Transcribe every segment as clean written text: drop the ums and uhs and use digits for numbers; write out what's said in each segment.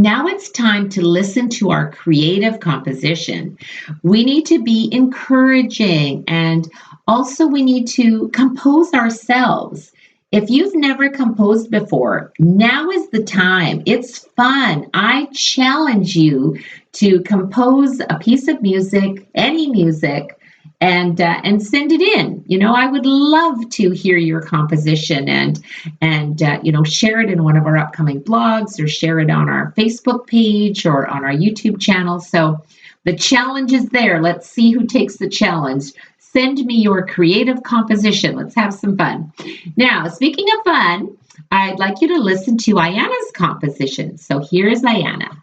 Now it's time to listen to our creative composition. We need to be encouraging, and also we need to compose ourselves. If you've never composed before, now is the time. It's fun. I challenge you to compose a piece of music, any music, and send it in. I would love to hear your composition and share it in one of our upcoming blogs, or share it on our Facebook page or on our YouTube channel. So the challenge is there. Let's see who takes the challenge. Send me your creative composition. Let's have some fun. Now, speaking of fun, I'd like you to listen to Ayana's composition. So here's Ayana.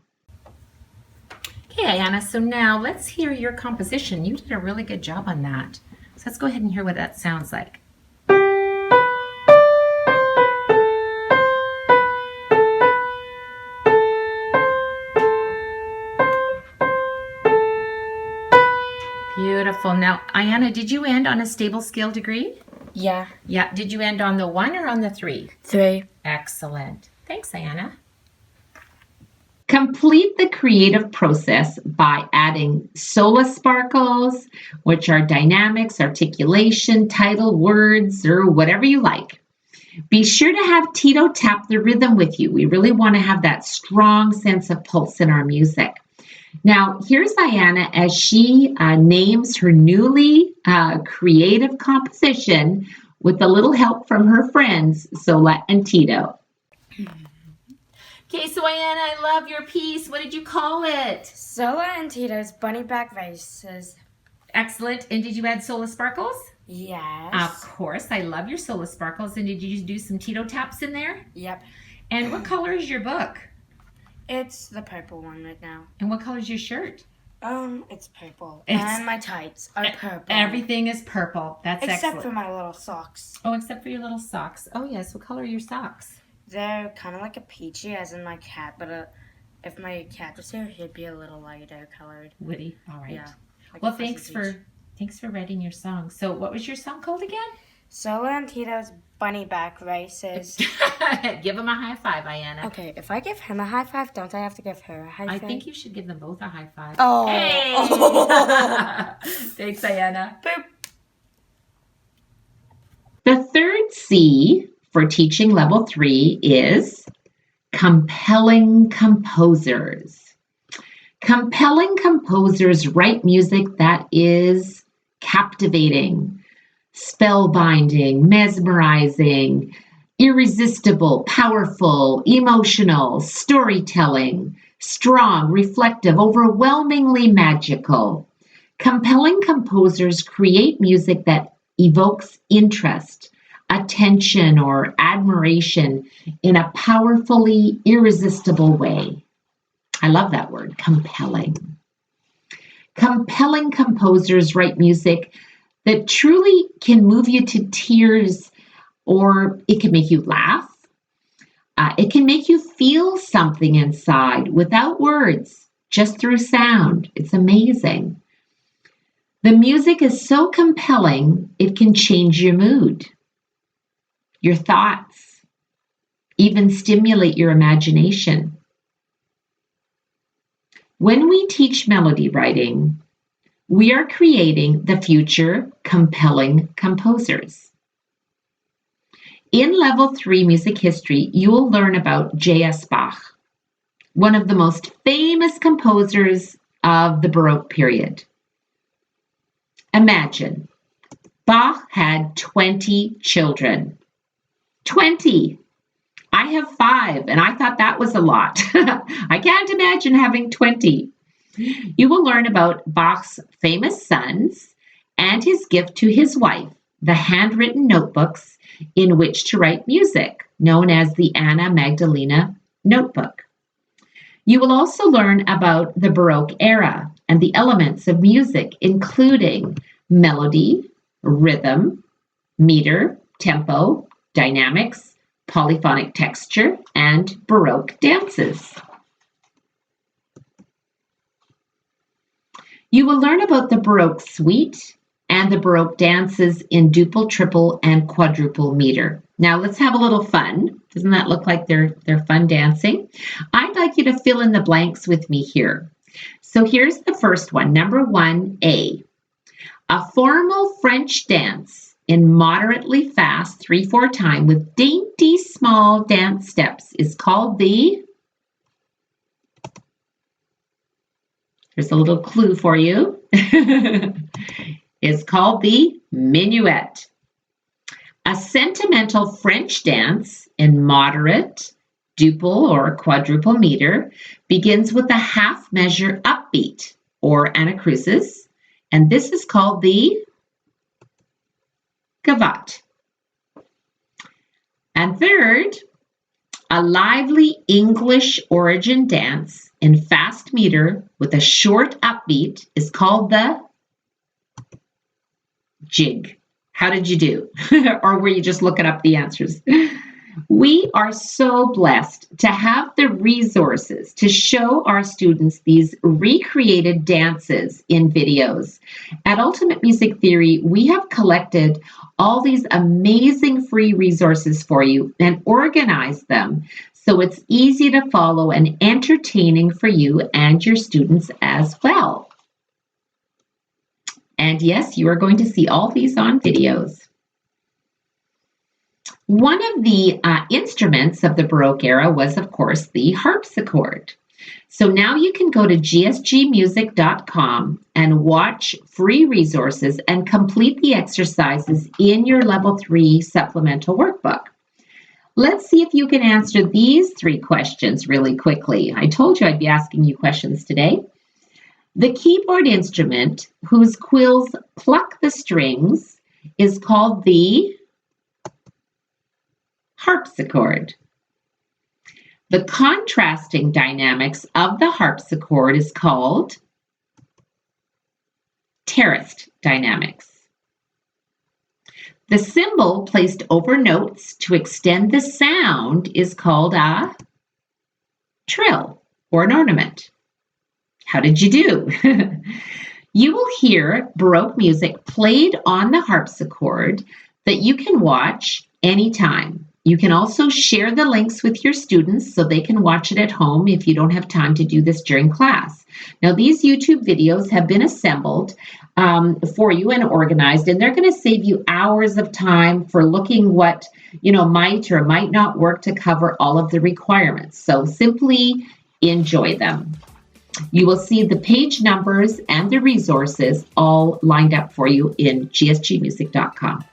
Okay, Ayana, so now let's hear your composition. You did a really good job on that. So let's go ahead and hear what that sounds like. Beautiful. Now, Ayana, did you end on a stable scale degree? Yeah. Yeah. Did you end on the 1 or on the 3? 3. Excellent. Thanks, Ayana. Complete the creative process by adding solo sparkles, which are dynamics, articulation, title, words, or whatever you like. Be sure to have Tito tap the rhythm with you. We really want to have that strong sense of pulse in our music. Now, here's Ayana as she names her newly creative composition with a little help from her friends, Sola and Tito. Okay, so Ayana, I love your piece. What did you call it? Sola and Tito's bunny back vases. Excellent. And did you add Sola Sparkles? Yes. Of course. I love your Sola Sparkles. And did you do some Tito taps in there? Yep. And what color is your book? It's the purple one right now. And what color is your shirt? It's purple. And my tights are purple. Everything is purple. That's excellent. Except for my little socks. Oh, except for your little socks. Oh, yes. What color are your socks? They're kind of like a peachy, as in my cat, but if my cat was here, he'd be a little lighter colored. Woody. All right. Yeah. Like well, thanks for writing your song. So, what was your song called again? Sola and Tito's bunny back races. Give him a high five, Ayana. Okay, if I give him a high five, don't I have to give her a high five? I think you should give them both a high five. Oh. Hey! Thanks, Ayana. Boop. The third C for teaching level 3 is compelling composers. Compelling composers write music that is captivating, spellbinding, mesmerizing, irresistible, powerful, emotional, storytelling, strong, reflective, overwhelmingly magical. Compelling composers create music that evokes interest, attention, or admiration in a powerfully irresistible way. I love that word, compelling. Compelling composers write music that truly can move you to tears, or it can make you laugh. It can make you feel something inside without words, just through sound. It's amazing. The music is so compelling, it can change your mood, your thoughts, even stimulate your imagination. When we teach melody writing, we are creating the future compelling composers. In Level 3 Music History, you will learn about J.S. Bach, one of the most famous composers of the Baroque period. Imagine, Bach had 20 children. 20! I have 5, and I thought that was a lot. I can't imagine having 20. You will learn about Bach's famous sons and his gift to his wife, the handwritten notebooks in which to write music, known as the Anna Magdalena Notebook. You will also learn about the Baroque era and the elements of music, including melody, rhythm, meter, tempo, dynamics, polyphonic texture, and Baroque dances. You will learn about the Baroque suite and the Baroque dances in duple, triple, and quadruple meter. Now let's have a little fun. Doesn't that look like they're fun dancing? I thought like you to fill in the blanks with me here. So here's the first one, number 1A. A formal French dance in moderately fast 3/4 time with dainty small dance steps is called the... Here's a little clue for you. Is called the minuet. A sentimental French dance in moderate, duple or quadruple meter begins with a half measure upbeat or anacrusis, and this is called the gavotte. And third, a lively English origin dance in fast meter with a short upbeat is called the jig. How did you do? Or were you just looking up the answers? We are so blessed to have the resources to show our students these recreated dances in videos. At Ultimate Music Theory, we have collected all these amazing free resources for you and organized them so it's easy to follow and entertaining for you and your students as well. And yes, you are going to see all these on videos. One of the instruments of the Baroque era was, of course, the harpsichord. So now you can go to gsgmusic.com and watch free resources and complete the exercises in your Level 3 Supplemental Workbook. Let's see if you can answer these 3 questions really quickly. I told you I'd be asking you questions today. The keyboard instrument whose quills pluck the strings is called the harpsichord. The contrasting dynamics of the harpsichord is called terced dynamics. The cymbal placed over notes to extend the sound is called a trill or an ornament. How did you do? You will hear Baroque music played on the harpsichord that you can watch anytime. You can also share the links with your students so they can watch it at home if you don't have time to do this during class. Now, these YouTube videos have been assembled for you and organized, and they're going to save you hours of time for looking what might or might not work to cover all of the requirements. So simply enjoy them. You will see the page numbers and the resources all lined up for you in gsgmusic.com.